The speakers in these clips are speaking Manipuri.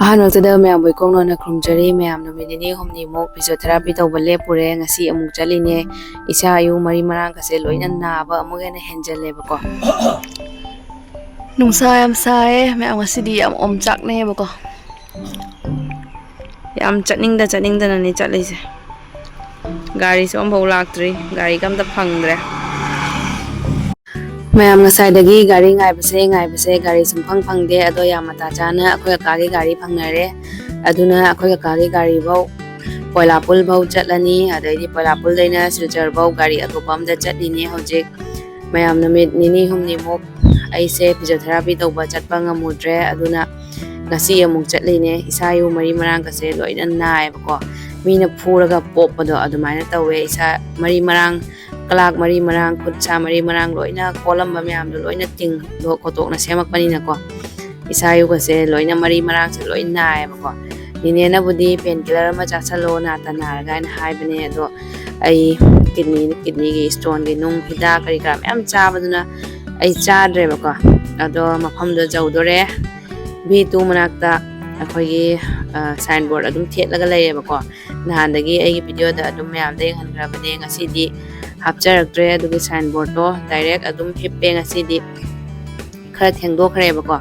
ꯑꯍꯥꯟꯕꯗ ꯃꯌꯥꯝ ꯕꯣꯏꯀꯣꯡꯅ ꯈꯨꯔꯨꯝꯖꯔꯤ ꯃꯌꯥꯝ ꯅꯨꯃꯤꯠ ꯅꯤꯅꯤ ꯍꯨꯝꯅꯤꯃꯨꯛ ꯐꯤꯖꯤꯑꯣꯊꯦꯔꯥꯄꯤ ꯇꯧꯕ ꯂꯦꯞꯄꯨꯔꯦ ꯉꯁꯤ ꯑꯃꯨꯛ ꯆꯠꯂꯤꯅꯦ ꯏꯁꯥ ꯑꯌꯨ ꯃꯔꯤ ꯃꯔꯥꯡꯒꯁꯦ ꯂꯣꯏꯅ ꯅꯥꯕ ꯑꯃꯨꯛ ꯍꯦꯟꯅ ꯍꯦꯟꯖꯜꯂꯦꯕꯀꯣ ꯅꯨꯡꯁꯥ ꯌꯥꯝ ꯁꯥꯏꯌꯦ ꯃꯌꯥꯝ ꯉꯁꯤꯗꯤ ꯌꯥꯝ ꯑꯣꯝꯆꯥꯛꯅꯩꯌꯦꯕꯀꯣ ꯌꯥꯝ ꯆꯠꯅꯤꯡꯗꯅꯅꯦ ꯆꯠꯂꯤꯁꯦ ꯒꯥꯔꯤꯁꯨ ꯑꯃꯐꯥꯎ ꯂꯥꯛꯇ꯭ꯔꯤ ꯒꯥꯔꯤꯒ ꯑꯝꯇ ꯐꯪꯗ꯭ꯔꯦ ꯃꯌꯥꯝ ꯉꯁꯥꯏꯗꯒꯤ ꯒꯥꯔꯤ ꯉꯥꯏꯕꯁꯦ ꯒꯥꯔꯤ ꯁꯨꯡꯐꯪ ꯐꯪꯗꯦ ꯑꯗꯣ ꯌꯥꯝ ꯃꯇꯥ ꯆꯥꯅ ꯑꯩꯈꯣꯏ ꯀꯀꯥꯒꯤ ꯒꯥꯔꯤ ꯐꯪꯅꯔꯦ ꯑꯗꯨꯅ ꯑꯩꯈꯣꯏ ꯀꯀꯥꯒꯤ ꯒꯥꯔꯤꯐꯧ ꯄꯣꯏꯂꯥꯄꯨꯜꯐꯧ ꯆꯠꯂꯅꯤ ꯑꯗꯩꯗꯤ ꯄꯣꯏꯂꯥꯄꯨꯜꯗꯩꯅ ꯁꯤꯜꯆꯔꯐꯧ ꯒꯥꯔꯤ ꯑꯇꯣꯞꯄ ꯑꯝꯗ ꯆꯠꯂꯤꯅꯦ ꯍꯧꯖꯤꯛ ꯃꯌꯥꯝ ꯅꯨꯃꯤꯠ ꯅꯤꯅꯤ ꯍꯨꯝꯅꯤꯃꯨꯛ ꯑꯩꯁꯦ ꯐꯤꯖꯤꯑꯣꯊꯦꯔꯥꯄꯤ ꯇꯧꯕ ꯆꯠꯄ ꯉꯝꯃꯨꯗ꯭ꯔꯦ ꯑꯗꯨꯅ ꯉꯁꯤ ꯑꯃꯨꯛ ꯆꯠꯂꯤꯅꯦ ꯏꯁꯥ ꯌꯨ ꯃꯔꯤ ꯃꯔꯥꯡꯒꯁꯦ ꯂꯣꯏꯅ ꯅꯥꯏꯌꯦꯕꯀꯣ ꯃꯤꯅ ꯐꯨꯔꯒ ꯄꯣꯞꯄꯗꯣ ꯑꯗꯨꯃꯥꯏꯅ ꯇꯧꯋꯦ ꯏꯁꯥ ꯃꯔꯤ ꯃꯔꯥꯡ ꯀꯂꯥꯛ ꯃꯔꯤ ꯃꯔꯥꯡ ꯈꯨꯠ ꯁꯥ ꯃꯔꯤ ꯃꯔꯥꯡ ꯂꯣꯏꯅ ꯀꯣꯜꯂꯝꯕ ꯃꯌꯥꯝꯗꯣ ꯂꯣꯏꯅ ꯇꯤꯡꯊꯣꯛ ꯈꯣꯠꯇꯣꯛꯅ ꯁꯦꯝꯃꯛꯄꯅꯤꯅꯀꯣ ꯏꯁꯥ ꯌꯨꯒꯁꯦ ꯂꯣꯏꯅ ꯃꯔꯤ ꯃꯔꯥꯡꯁꯦ ꯂꯣꯏ ꯅꯥꯏꯌꯦꯕꯀꯣ ꯅꯤꯅꯦꯅꯕꯨꯗꯤ ꯄꯦꯟ ꯀꯤꯂꯔ ꯑꯃ ꯆꯥꯁꯜꯂꯣ ꯅꯥꯇ ꯅꯥꯔꯒ ꯍꯥꯏꯅ ꯍꯥꯏꯕꯅꯦ ꯑꯗꯣ ꯑꯩ ꯀꯤꯗꯅꯤꯒꯤ ꯁ꯭ꯇꯣꯟꯒꯤ ꯅꯨꯡ ꯍꯤꯗꯥꯛ ꯀꯔꯤ ꯀꯔꯥ ꯃꯌꯥꯝ ꯆꯥꯕꯗꯨꯅ ꯑꯩ ꯆꯥꯗ꯭ꯔꯦꯕꯀꯣ ꯑꯗꯣ ꯃꯐꯝꯗꯣ ꯌꯧꯗꯣꯔꯦ V2 ꯃꯅꯥꯛꯇ ꯑꯩꯈꯣꯏꯒꯤ ꯁꯥꯏꯟ ꯕꯣꯔꯗ ꯑꯗꯨꯝ ꯊꯦꯠꯂꯒ ꯂꯩꯌꯦꯕꯀꯣ ꯅꯍꯥꯟꯗꯒꯤ ꯑꯩꯒꯤ ꯚꯤꯗꯤꯑꯣꯗ ꯑꯗꯨꯝ ꯃꯌꯥꯝꯗ ꯌꯦꯡꯍꯟꯈ꯭ꯔꯕꯅꯦ ꯉꯁꯤꯗꯤ ꯍꯥꯞꯆꯔꯛꯇ꯭ꯔꯦ ꯑꯗꯨꯒꯤ ꯁꯥꯏꯟ ꯕꯣꯔꯗꯇꯣ ꯗꯥꯏꯔꯦꯛ ꯑꯗꯨꯝ ꯍꯤꯞꯄꯦ ꯉꯁꯤꯗꯤ ꯈꯔ ꯊꯦꯡꯗꯣꯛꯈ꯭ꯔꯦꯕꯀꯣ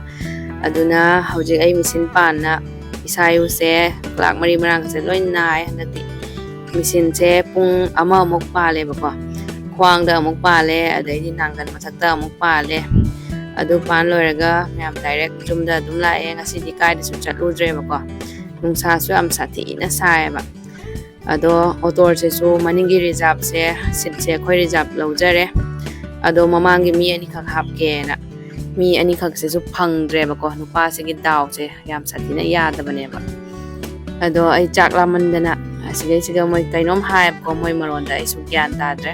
ꯑꯗꯨꯅ ꯍꯧꯖꯤꯛ ꯑꯩ ꯃꯤꯁꯤꯟ ꯄꯥꯟꯅ ꯏꯁꯥ ꯌꯨꯁꯦ ꯀꯂꯥꯛ ꯃꯔꯤ ꯃꯔꯥꯡꯒꯁꯦ ꯂꯣꯏ ꯅꯥꯏ ꯍꯟꯗꯛꯇꯤ ꯃꯤꯁꯤꯟꯁꯦ ꯄꯨꯡ ꯑꯃꯃꯨꯛ ꯄꯥꯜꯂꯦꯕꯀꯣ ꯈ꯭ꯋꯥꯡꯗ ꯑꯃꯨꯛ ꯄꯥꯜꯂꯦ ꯑꯗꯩꯗꯤ ꯅꯥꯡꯒꯟ ꯃꯊꯛꯇ ꯑꯃꯨꯛ ꯄꯥꯜꯂꯦ ꯑꯗꯨ ꯄꯥꯟ ꯂꯣꯏꯔꯒ ꯃꯌꯥꯝ ꯗꯥꯏꯔꯦꯛ ꯌꯨꯝꯗ ꯑꯗꯨꯝ ꯂꯥꯛꯑꯦ ꯉꯁꯤꯗꯤ ꯀꯥꯏꯗꯁꯨ ꯆꯠꯂꯨꯗ꯭ꯔꯦꯕꯀꯣ ꯅꯨꯡꯁꯥꯁꯨ ꯌꯥꯝ ꯁꯥꯊꯤꯅ ꯁꯥꯏꯌꯦꯕ ꯑꯗꯣ ꯑꯣꯇꯣꯁꯤꯁꯨ ꯃꯅꯤꯡꯒꯤ ꯔꯤꯖꯥꯕꯁꯦ ꯁꯤꯠꯁꯦ ꯑꯩꯈꯣꯏ ꯔꯤꯖꯥꯕ ꯂꯧꯖꯔꯦ ꯑꯗꯣ ꯃꯃꯥꯡꯒꯤ ꯃꯤ ꯑꯅꯤꯈꯛ ꯍꯥꯞꯀꯦꯅ ꯃꯤ ꯑꯅꯤꯈꯛꯁꯤꯁꯨ ꯐꯪꯗ꯭ꯔꯦꯕꯀꯣ ꯅꯨꯄꯥꯁꯤꯒꯤ ꯗꯥꯎꯁꯦ ꯌꯥꯝ ꯁꯥꯊꯤꯅ ꯌꯥꯗꯕꯅꯦꯕ ꯑꯗꯣ ꯑꯩ ꯆꯥꯛ ꯂꯥꯝꯃꯟꯗꯅ ꯑꯁꯤꯗꯩꯁꯤꯒ ꯃꯣꯏ ꯀꯩꯅꯣꯝ ꯍꯥꯏꯌꯦꯕꯀꯣ ꯃꯣꯏ ꯃꯔꯣꯟꯗ ꯑꯩꯁꯨ ꯒ꯭ꯌꯥꯟ ꯇꯥꯗ꯭ꯔꯦ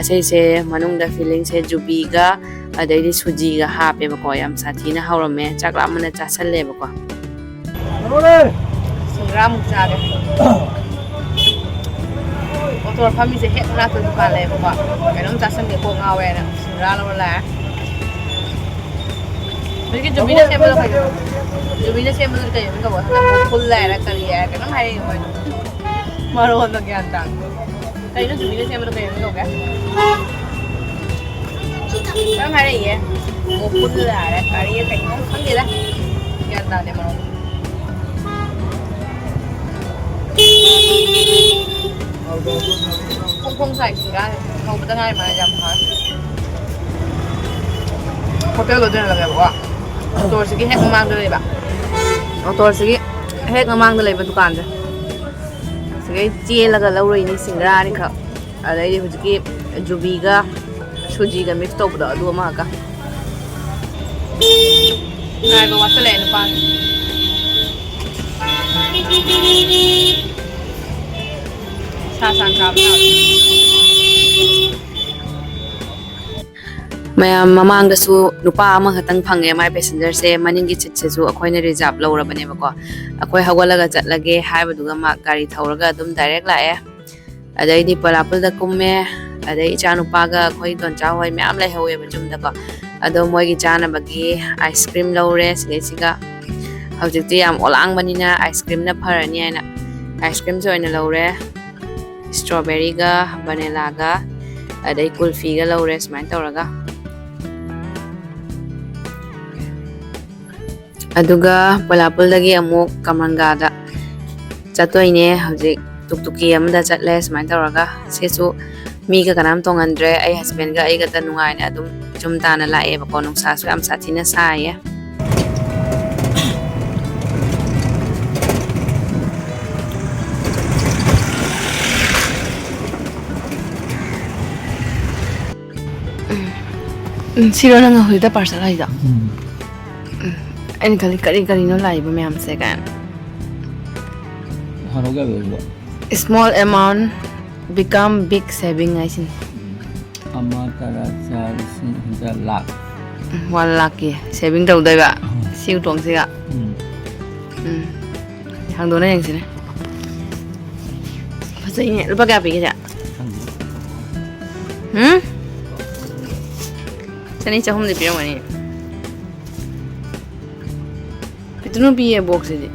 ꯑꯁꯤꯁꯦ ꯃꯅꯨꯡꯗ ꯐꯤꯂꯤꯡꯁꯦ ꯖꯨꯕꯤꯒ ꯑꯗꯩꯗꯤ ꯁꯨꯖꯤꯒ ꯍꯥꯞꯄꯦꯕꯀꯣ ꯌꯥꯝ ꯁꯥꯊꯤꯅ ꯍꯧꯔꯝꯃꯦ ꯆꯥꯛ ꯂꯥꯝꯃꯟꯅ ꯆꯥꯁꯜꯂꯦꯕꯀꯣ ꯁꯤꯡꯒ꯭ꯔꯥꯃꯨꯛ ꯆꯥꯒꯦ ꯑꯣꯇꯣ ꯐꯝꯃꯤꯁꯦ ꯍꯦꯛ ꯃꯅꯥꯛꯇ ꯗꯨꯀꯥꯟ ꯂꯩꯌꯦꯕꯀꯣ ꯀꯩꯅꯣꯝ ꯆꯥꯁꯟꯒꯦ ꯀꯣꯛ ꯉꯥꯎꯋꯦꯅ ꯁꯤꯡꯒ꯭ꯔꯥ ꯂꯧꯔ ꯂꯥꯛꯑꯦ ꯍꯧꯖꯤꯛꯀꯤ ꯖꯨꯕꯤꯅ ꯁꯦꯝꯕꯗꯣ ꯀꯩꯅꯣ ꯖꯨꯕꯤꯅ ꯁꯦꯝꯕꯗꯨ ꯀꯩꯅꯣ ꯇꯧꯕ ꯐꯨꯜ ꯍꯥꯏꯔ ꯀꯔꯤ ꯍꯥꯏꯔ ꯀꯩꯅꯣꯝ ꯍꯥꯏꯔꯛꯏ ꯃꯣꯏꯗꯣ ꯃꯔꯣꯟꯗꯣ ꯒ꯭ꯌꯥꯟ ꯇꯥꯗꯦ ꯀꯩꯅꯣ ꯖꯨꯕꯤꯅ ꯁꯦꯝꯕꯗꯣ ꯀꯩꯅꯣ ꯇꯧꯒꯦ ꯀꯩꯅꯣꯝ ꯍꯥꯏꯔꯛꯏꯌꯦ ꯐꯨꯜ ꯍꯥꯏꯔ ꯀꯔꯤ ꯀꯩꯅꯣꯝ ꯈꯪꯗꯦꯗ ꯒ꯭ꯌꯥꯟ ꯇꯥꯗꯦ ꯃꯔꯣꯟ ꯐꯣꯡ ꯐꯣꯡ ꯁꯥꯏ ꯁꯤꯡꯒ꯭ꯔꯥꯁꯦ ꯍꯧꯕꯗ ꯉꯥꯏꯔꯤ ꯃꯥꯜꯂꯦ ꯌꯥꯝ ꯍꯥꯎꯋꯦ ꯍꯣꯇꯦꯜꯗ ꯂꯩꯔꯝꯃꯦꯕꯀꯣ ꯑꯣꯇꯣꯁꯤꯒꯤ ꯍꯦꯛ ꯃꯃꯥꯡꯗ ꯂꯩꯕ ꯑꯣꯇꯣꯁꯤꯒꯤ ꯍꯦꯛ ꯃꯃꯥꯡꯗ ꯂꯩꯕ ꯗꯨꯀꯥꯟꯁꯦ ꯁꯤꯒꯩ ꯆꯦꯜꯂꯒ ꯂꯧꯔꯛꯏꯅꯤ ꯁꯤꯡꯒ꯭ꯔꯥ ꯑꯅꯤꯈꯛ ꯑꯗꯩꯗꯤ ꯍꯧꯖꯤꯛꯀꯤ ꯖꯨꯕꯤꯒ ꯁꯨꯖꯤꯒ ꯃꯤꯛꯁ ꯇꯧꯕꯗꯣ ꯑꯗꯨ ꯑꯃꯒ ꯉꯥꯏꯕ ꯋꯥꯠꯁꯜꯂꯛꯑꯦ ꯅꯨꯄꯥꯁꯦ ꯃꯌꯥꯝ ꯃꯃꯥꯡꯗꯁꯨ ꯅꯨꯄꯥ ꯑꯃꯈꯛꯇꯪ ꯐꯪꯉꯦ ꯃꯥꯏ ꯄꯦꯁꯦꯟꯖꯔꯁꯦ ꯃꯅꯤꯡꯒꯤ ꯁꯤꯠꯁꯤꯁꯨ ꯑꯩꯈꯣꯏꯅ ꯔꯤꯖꯥꯕ ꯂꯧꯔꯕꯅꯦꯕꯀꯣ ꯑꯩꯈꯣꯏ ꯍꯧꯒꯠꯂꯒ ꯆꯠꯂꯒꯦ ꯍꯥꯏꯕꯗꯨꯒ ꯃꯥ ꯒꯥꯔꯤ ꯊꯧꯔꯒ ꯑꯗꯨꯝ ꯗꯥꯏꯔꯦꯛ ꯂꯥꯛꯑꯦ ꯑꯗꯩꯗꯤ ꯄꯣꯂꯥꯄꯨꯜꯗ ꯀꯨꯝꯃꯦ ꯑꯗꯩ ꯏꯆꯥꯅꯨꯄꯥꯒ ꯑꯩꯈꯣꯏ ꯗꯣꯟꯆꯥ ꯍꯣꯏ ꯃꯌꯥꯝ ꯂꯩꯍꯧꯋꯦꯕ ꯌꯨꯝꯗꯀꯣ ꯑꯗꯣ ꯃꯣꯏꯒꯤ ꯆꯥꯅꯕꯒꯤ ꯑꯥꯏꯁ ꯀ꯭ꯔꯤꯝ ꯂꯧꯔꯦ ꯁꯤꯗꯩꯁꯤꯒ ꯍꯧꯖꯤꯛꯇꯤ ꯌꯥꯝ ꯑꯣꯂꯥꯡꯕꯅꯤꯅ ꯑꯥꯏꯁ ꯀ꯭ꯔꯤꯝꯅ ꯐꯔꯅꯤ ꯍꯥꯏꯅ ꯑꯥꯏꯁ ꯀ꯭ꯔꯤꯝꯁꯦ ꯑꯣꯏꯅ ꯂꯧꯔꯦ ꯁ꯭ꯇ꯭ꯔꯣꯕꯦꯔꯤꯒ ꯚꯅꯤꯂꯥꯒ ꯑꯗꯩ ꯀꯨꯜꯐꯤꯒ ꯂꯧꯔꯦ ꯁꯨꯃꯥꯏꯅ ꯇꯧꯔꯒ ꯑꯗꯨꯒ ꯄꯣꯂꯥꯄꯨꯜꯗꯒꯤ ꯑꯃꯨꯛ ꯀꯃꯟꯒꯥꯗ ꯆꯠꯇꯣꯏꯅꯦ ꯍꯧꯖꯤꯛ ꯇꯨꯛꯇꯨꯀꯤ ꯑꯃꯗ ꯆꯠꯂꯦ ꯁꯨꯃꯥꯏꯅ ꯇꯧꯔꯒ ꯁꯤꯁꯨ ꯃꯤꯒ ꯀꯅꯥꯝ ꯇꯣꯡꯍꯟꯗ꯭ꯔꯦ ꯑꯩ ꯍꯁꯕꯦꯟꯒ ꯑꯩꯒꯇ ꯅꯨꯡꯉꯥꯏꯅ ꯑꯗꯨꯝ ꯆꯨꯝ ꯇꯥꯅ ꯂꯥꯛꯑꯦꯕꯀꯣ ꯅꯨꯡꯁꯥꯁꯨ ꯌꯥꯝ ꯁꯥꯊꯤꯅ ꯁꯥꯏꯌꯦ ꯁꯤꯔꯣ ꯅꯪ ꯍꯧꯖꯤꯛꯇ ꯄꯥꯔꯁꯦꯜ ꯍꯥꯏꯗꯣ ꯑꯩꯅ ꯈꯜꯂꯤ ꯀꯔꯤ ꯀꯔꯤꯅꯣ ꯂꯥꯛꯏꯕ ꯃꯌꯥꯝꯁꯦ ꯀꯥꯏꯅ small amount become big saving ꯍꯥꯏꯁꯤꯅꯤ ꯑꯃ ꯇꯔꯥ ꯂꯤꯁꯤꯡ 100 ꯂꯥꯛ 1 ꯂꯥꯛꯀꯤ ꯁꯦꯚꯤꯡ ꯇꯧꯗꯣꯏꯕ ꯁꯤ ꯎꯇꯣꯡꯁꯤꯒ ꯍꯥꯡꯗꯣꯛꯅ ꯌꯦꯡꯁꯤꯅꯦ ꯐꯖꯩꯅꯦ ꯂꯨꯄꯥ ꯀꯌꯥ ꯄꯤꯒꯦ ꯆꯅꯤ ꯆꯍꯨꯝꯗꯤ ꯄꯤꯔꯝꯒꯅꯤ ꯄꯤꯇ꯭ꯔꯨ ꯄꯤꯌꯦ ꯕꯣꯛꯁꯁꯤꯗꯤ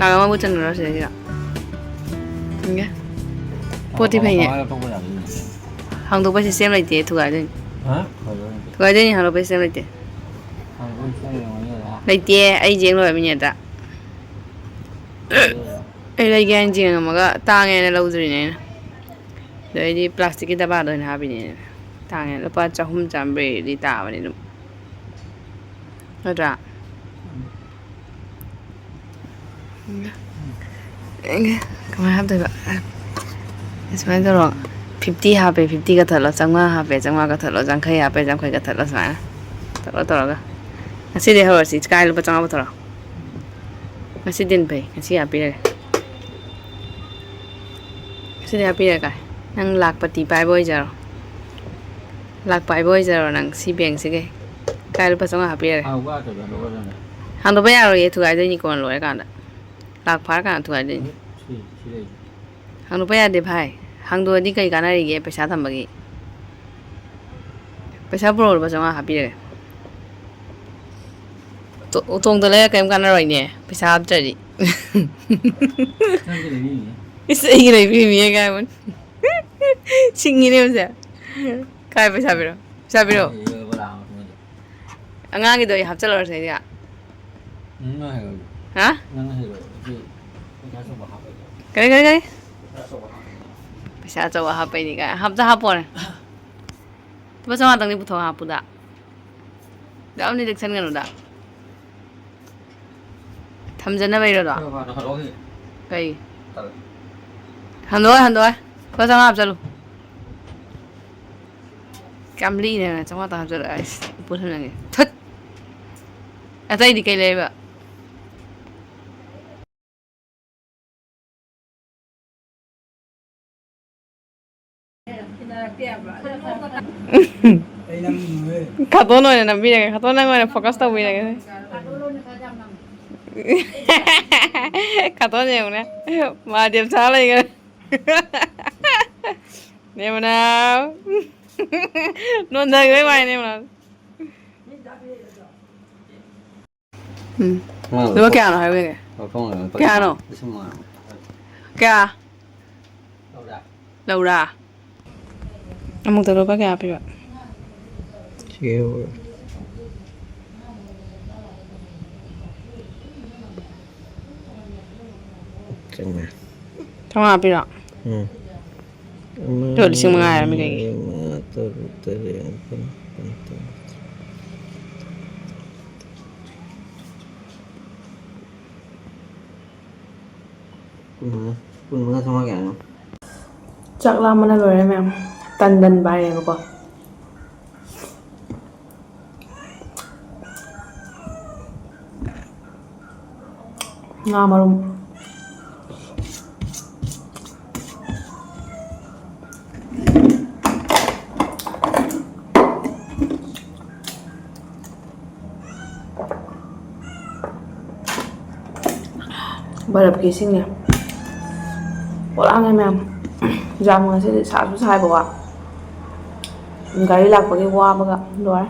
Là mà bút chân nó sẽ gì ạ? Nghe. Bút thì phải nhỉ? Hàng đồ bây giờ xem lại tiền thu gái đây. Hả? Thu gái đây hàng đồ bây giờ xem lại tiền. Lại tiền ai riêng rồi bây giờ ta. Ai lại cái riêng mà cái tang này lâu rồi này. Rồi đi plastic cái đá rồi ha bây giờ. Tang này lúc bắt chahum chambre đi ta vậy nữa. Rồi ra. Kamay hap doi ba. Ismail to ro 50 hape 50 ka thalo changwa hape changwa ka thalo jangkhai hape jangkhai ka thalo sa. Taro ga. Asi de ho si sky lu pa changwa thalo. Asi din pai, asi hape re. Asi de hape re ka. Nang lak pati pai boy jaro. Lak pai boy jaro nang si beng si ke. Kai lu pa changwa hape re. Hang do ba ya ro ye thu ai de ni kon lo re ka da. Lak phar ka thu ai de. Hang do ba ya de phai. Hang do di kai ka na ri ge paisa tham ba gi. Paisa pro lo ba changwa hape re. Tong da le kaim ka na roi ne. Paisa ap cha ri. Isai rai bi mi ga mon. Singi ne sa. Kai paisa biro. Paisa biro. Anga gi do hap cha lo sai ga. Hả? Cái Bisa coba HP ini kan. Hap hap ne. Coba sama tang ni butuh hap da. Da ni detection kan udah. Thamjana bai ro da. Kai. Handoi. Coba sama hap chalu. Kamli ne sama tang hap chalu. Butuh nang. Thut. Atai di kai le ba. Kato no na bira kato na ngone focus ta bira ke kato ne una ma diam chala ke ne mana non da gai mai ne mana Lu kya no hai ke kya no kya lâu ra Among talo pa kaya pira. Sige. Tama. Tama pira. Tuh di sini mengalir mikir. Pun mga sama kaya. Chắc là mana rồi em tan dan bài này cô nga marum barap kising nè wala nga em jam nga sẽ xả xuống sai bộ ạ gari lạc vào cái qua bác ạ rồi